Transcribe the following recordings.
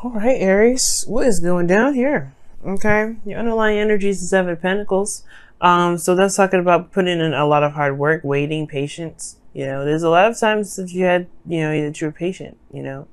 All right, Aries, what is going down here? Okay, your underlying energy is the Seven of Pentacles. So that's talking about putting in a lot of hard work, waiting, patience. You know, there's a lot of times that you had, that you were patient. You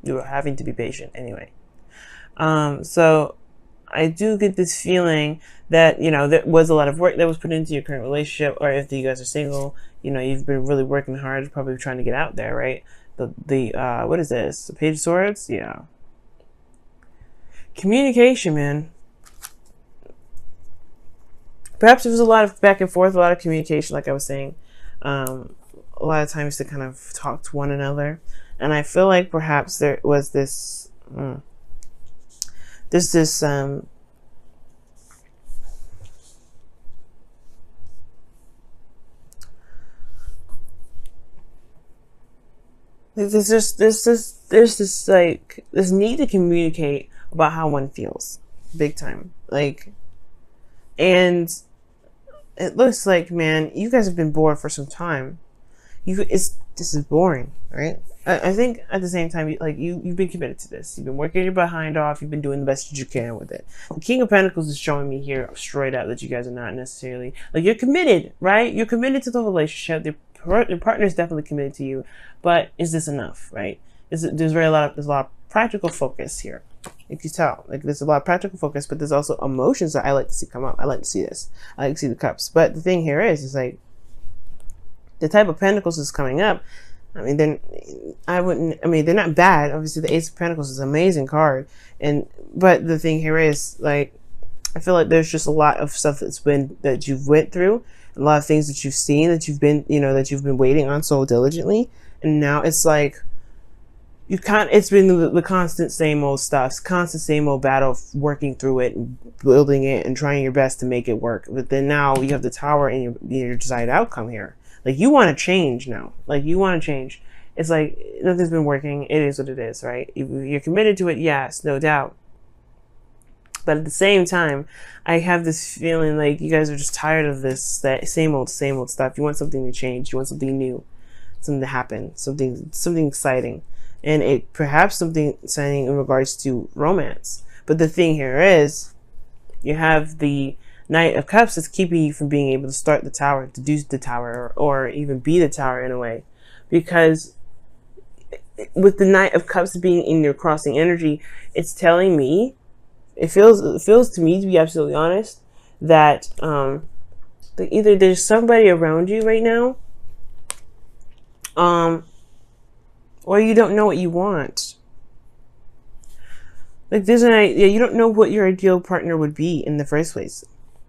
were having to be patient anyway. So I do get this feeling that, there was a lot of work that was put into your current relationship, or if you guys are single, you've been really working hard, probably trying to get out there, right? What is this? The Page of Swords? Yeah. Communication, man. Perhaps there was a lot of back and forth, a lot of communication, like I was saying. A lot of times to kind of talk to one another. And I feel like perhaps there was this... there's this... There's this like this need to communicate about how one feels, big time. Like, and it looks like, man, you guys have been bored for some time. This is boring, right? I think at the same time, you've been committed to this. You've been working your behind off. You've been doing the best that you can with it. The King of Pentacles is showing me here straight up that you guys are not necessarily like you're committed, right? You're committed to the relationship. Your partner is definitely committed to you, but is this enough, right? There's a lot of practical focus here. You can tell, like there's a lot of practical focus, but there's also emotions that I like to see come up. I like to see this. I like to see the cups. But the thing here is like the type of Pentacles is coming up. I mean, they're not bad. Obviously, the Ace of Pentacles is an amazing card, but the thing here is like I feel like there's just a lot of stuff that you've went through. A lot of things that you've seen, that you've been waiting on so diligently, and now it's like it's been the constant same old stuff, constant same old battle, working through it and building it and trying your best to make it work. But then now you have the Tower and your desired outcome here. Like you want to change now. Like you want to change. It's like nothing's been working. It is what it is, right? You're committed to it, yes, no doubt. But at the same time, I have this feeling like you guys are just tired of that same old stuff. You want something to change. You want something new, something to happen, something exciting, and perhaps something exciting in regards to romance. But the thing here is, you have the Knight of Cups that's keeping you from being able to start the Tower, to do the Tower, or even be the Tower in a way, because with the Knight of Cups being in your crossing energy, it's telling me. It feels to me, to be absolutely honest, that either there's somebody around you right now, or you don't know what you want. Like you don't know what your ideal partner would be in the first place.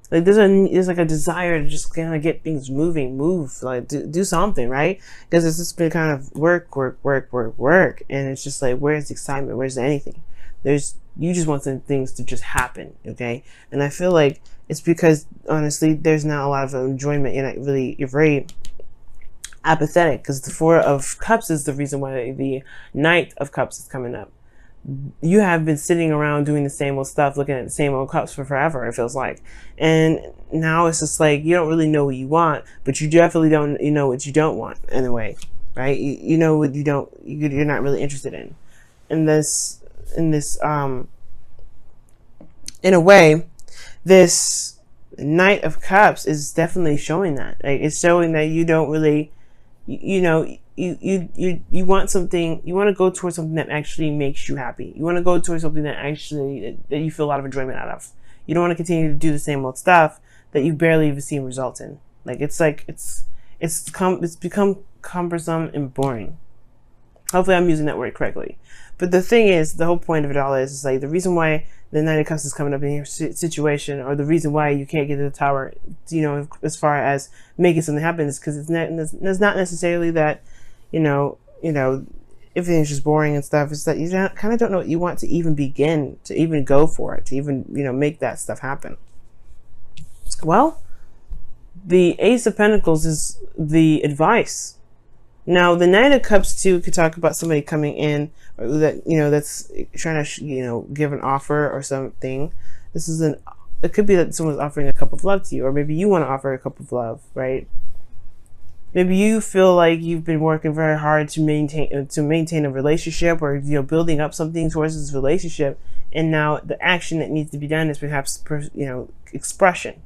Like there's like a desire to just kind of get things move, like do something, right? Because it's just been kind of work, and it's just like, where's the excitement? Where's anything? You just want some things to just happen, okay? And I feel like it's because, honestly, there's not a lot of enjoyment. You're very apathetic, because the Four of Cups is the reason why the Knight of Cups is coming up. You have been sitting around doing the same old stuff, looking at the same old cups for forever, it feels like. And now it's just like, you don't really know what you want, but you definitely don't, know what you don't want, in a way, right? You know what you're not really interested in. In a way, this Knight of Cups is definitely showing that. Like, it's showing that you don't really, you want something. You want to go towards something that actually makes you happy. You want to go towards something that you feel a lot of enjoyment out of. You don't want to continue to do the same old stuff that you barely even see results in. Like it's become cumbersome and boring. Hopefully I'm using that word correctly. But the thing is, the whole point of it all is like the reason why the Knight of Cups is coming up in your situation, or the reason why you can't get to the Tower, as far as making something happen, is because it's not necessarily that, everything's just boring and stuff. It's that you kind of don't know what you want to even begin, to even go for it, to even, make that stuff happen. Well, the Ace of Pentacles is the advice. Now, the Knight of Cups too could talk about somebody coming in, or that that's trying to give an offer or something. It could be that someone's offering a cup of love to you, or maybe you want to offer a cup of love, right? Maybe you feel like you've been working very hard to maintain a relationship, or building up something towards this relationship, and now the action that needs to be done is perhaps expression.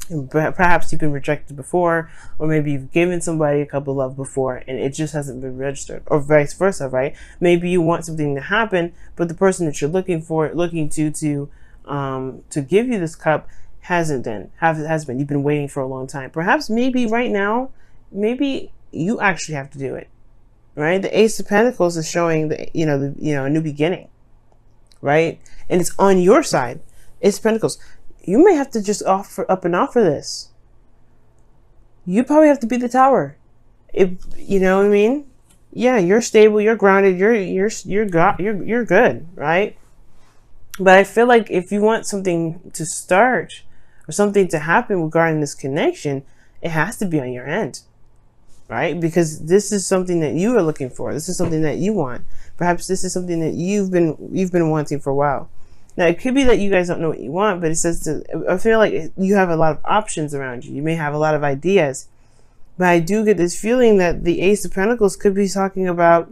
And perhaps you've been rejected before, or maybe you've given somebody a cup of love before and it just hasn't been registered, or vice versa, right? Maybe you want something to happen, but the person that you're looking to give you this cup hasn't been. You've been waiting for a long time. Perhaps maybe right now, maybe you actually have to do it, right? The Ace of Pentacles is showing a new beginning, right? And it's on your side. Ace of Pentacles. You may have to just offer this. You probably have to be the Tower. You know what I mean? Yeah, you're stable, you're grounded, you're good, right? But I feel like if you want something to start or something to happen regarding this connection, it has to be on your end, right? Because this is something that you are looking for. This is something that you want. Perhaps this is something that you've been wanting for a while. Now, it could be that you guys don't know what you want, but I feel like you have a lot of options around you. You may have a lot of ideas, but I do get this feeling that the Ace of Pentacles could be talking about,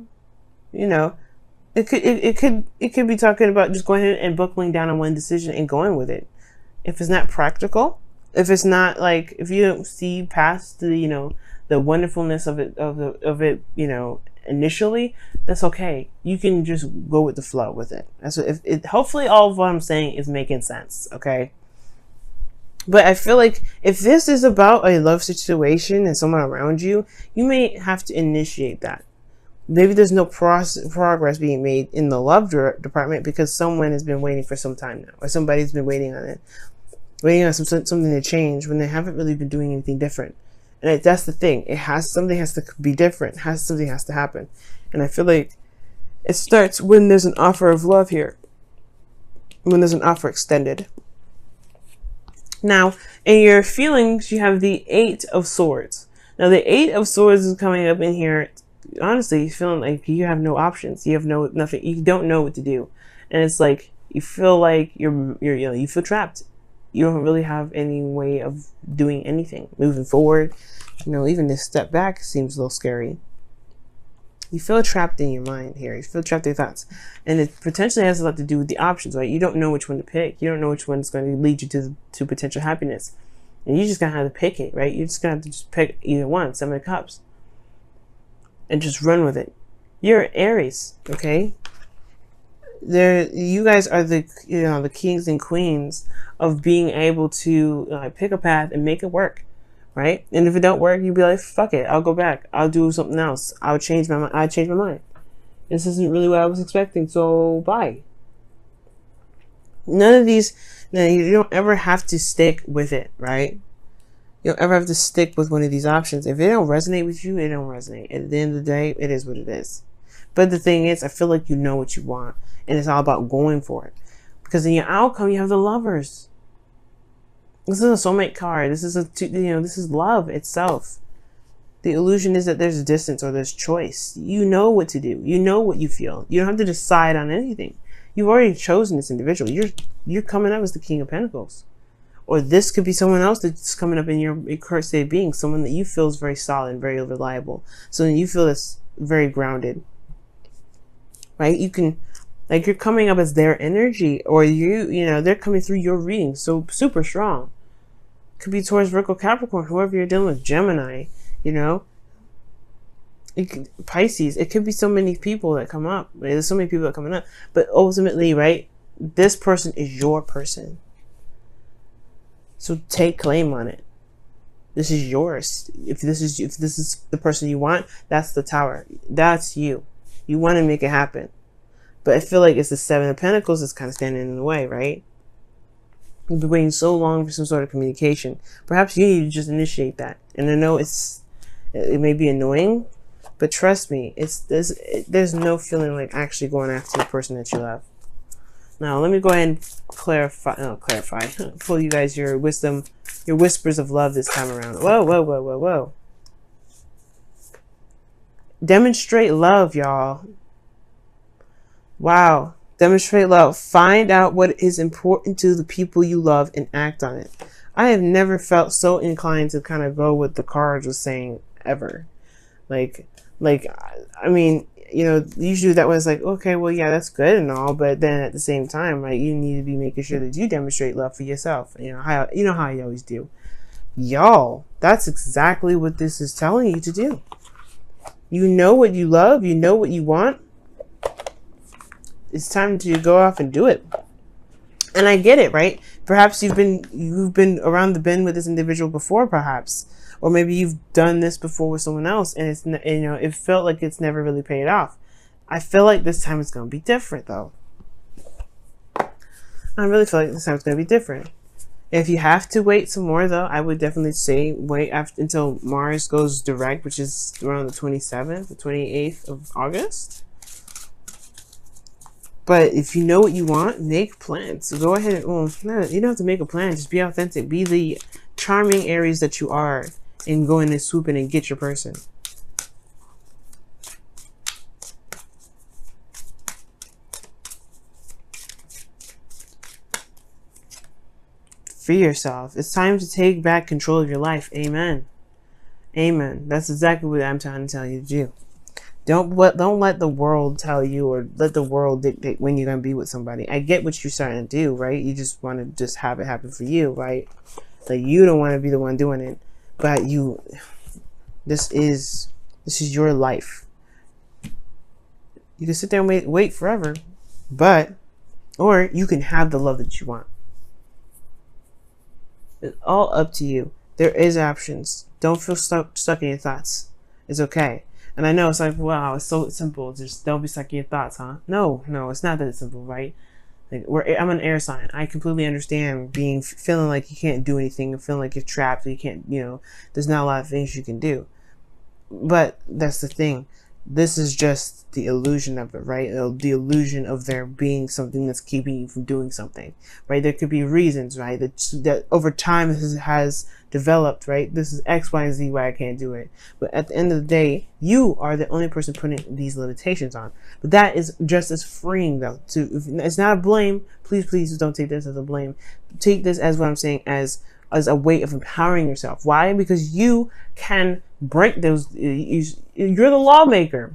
it could be talking about just going ahead and buckling down on one decision and going with it. If it's not practical, if it's not like, if you don't see past the wonderfulness of it, initially, that's okay. You can just go with the flow with it. That's what, hopefully all of what I'm saying is making sense, okay? But I feel like if this is about a love situation and someone around you, you may have to initiate that. Maybe there's no progress being made in the love department because someone has been waiting for some time now, or somebody's been waiting on something to change when they haven't really been doing anything different. And that's the thing. Something has to be different. Something has to happen. And I feel like it starts when there's an offer of love here. When there's an offer extended. Now, in your feelings, you have the 8 of Swords. Now, the 8 of Swords is coming up in here. Honestly, you're feeling like you have no options. You have nothing. You don't know what to do. And it's like, you feel like you feel trapped. You don't really have any way of doing anything. Moving forward, even this step back seems a little scary. You feel trapped in your mind here. You feel trapped in your thoughts. And it potentially has a lot to do with the options, right? You don't know which one to pick. You don't know which one is going to lead you to potential happiness. And you just going to have to pick it, right? You're just going to have to just pick either one, 7 of Cups. And just run with it. You're Aries, okay? You guys are the kings and queens of being able to pick a path and make it work, right? And if it don't work, you'd be like, fuck it, I'll go back, I'll do something else, I'll change my mind. I change my mind. This isn't really what I was expecting, so bye. None of these. Now, you don't ever have to stick with it, right? You don't ever have to stick with one of these options. If it don't resonate with you, it don't resonate. At the end of the day, it is what it is. But the thing is, I feel like you know what you want, and it's all about going for it. Because in your outcome, you have the Lovers. This is a soulmate card. This is this is love itself. The illusion is that there's distance or there's choice. You know what to do. You know what you feel. You don't have to decide on anything. You've already chosen this individual. You're coming up as the King of Pentacles. Or this could be someone else that's coming up in your current state of being. Someone that you feel is very solid and very reliable. Someone you feel that's very grounded. Right? You can, like, you're coming up as their energy, or they're coming through your reading so super strong. Could be towards Virgo, Capricorn, whoever you're dealing with, Gemini, Pisces. It could be so many people that come up. There's so many people that are coming up, but ultimately, right, this person is your person. So take claim on it. This is yours. If this is the person you want, that's the Tower. That's you. You want to make it happen. But I feel like it's the 7 of Pentacles that's kind of standing in the way, right? You've been waiting so long for some sort of communication. Perhaps you need to just initiate that. And I know it may be annoying, but trust me, there's no feeling like actually going after the person that you love. Now, let me go ahead and clarify, pull you guys your wisdom, your whispers of love this time around. Whoa, whoa, whoa, whoa, whoa. Demonstrate love, y'all. Wow. Demonstrate love. Find out what is important to the people you love and act on it. I have never felt so inclined to kind of go with the cards was saying ever. Like, I mean, you know, usually that was like, okay, well, yeah, that's good and all, but then at the same time, right, you need to be making sure that you demonstrate love for yourself. You know how you always do. Y'all, that's exactly what this is telling you to do. You know what you love, you know what you want. It's time to go off and do it. And I get it, right? Perhaps you've been around the bend with this individual before, perhaps, or maybe you've done this before with someone else, and it's, you know, it felt like it's never really paid off. I feel like this time it's going to be different, though. I really feel like this time it's going to be different. If you have to wait some more, though, I would definitely say wait until Mars goes direct, which is around the 27th, the 28th of August. But if you know what you want, make plans. So go ahead and, well, no, you don't have to make a plan. Just be authentic. Be the charming Aries that you are, and go in and swoop in and get your person. Free yourself. It's time to take back control of your life. Amen. Amen. That's exactly what I'm trying to tell you to do. Don't let the world tell you, or let the world dictate when you're going to be with somebody. I get what you're starting to do, right? You just want to just have it happen for you, right? Like, you don't want to be the one doing it, but this is your life. You can sit there and wait forever, or you can have the love that you want. It's all up to you. There is options. Don't feel stuck in your thoughts. It's okay. And I know it's like, wow, it's so simple. Just don't be stuck in your thoughts, huh? No, it's not that simple, right? Like, I'm an air sign. I completely understand feeling like you can't do anything, feeling like you're trapped, you can't, you know, there's not a lot of things you can do. But that's the thing. This is just the illusion of it, right? The illusion of there being something that's keeping you from doing something, right? There could be reasons, right? That over time has developed, right? This is X, Y, and Z why I can't do it. But at the end of the day, you are the only person putting these limitations on. But that is just as freeing, though. It's not a blame. Please don't take this as a blame. Take this as what I'm saying, as a way of empowering yourself. Why? Because you can break those. You're the lawmaker.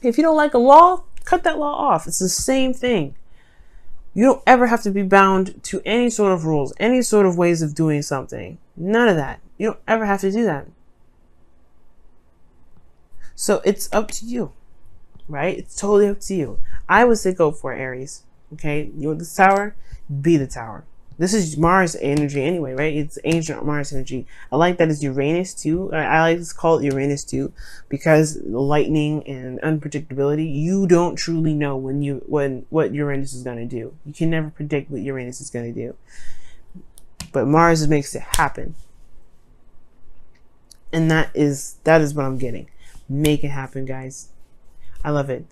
If you don't like a law, cut that law off. It's the same thing. You don't ever have to be bound to any sort of rules, any sort of ways of doing something. None of that. You don't ever have to do that. So it's up to you, right? It's totally up to you. I would say go for it, Aries. Okay? You want this tower? Be the tower. This is Mars energy anyway, right? It's ancient Mars energy. I like that it's Uranus too. I like to call it Uranus too, because lightning and unpredictability. You don't truly know what Uranus is going to do. You can never predict what Uranus is going to do. But Mars makes it happen, and that is what I'm getting. Make it happen, guys. I love it.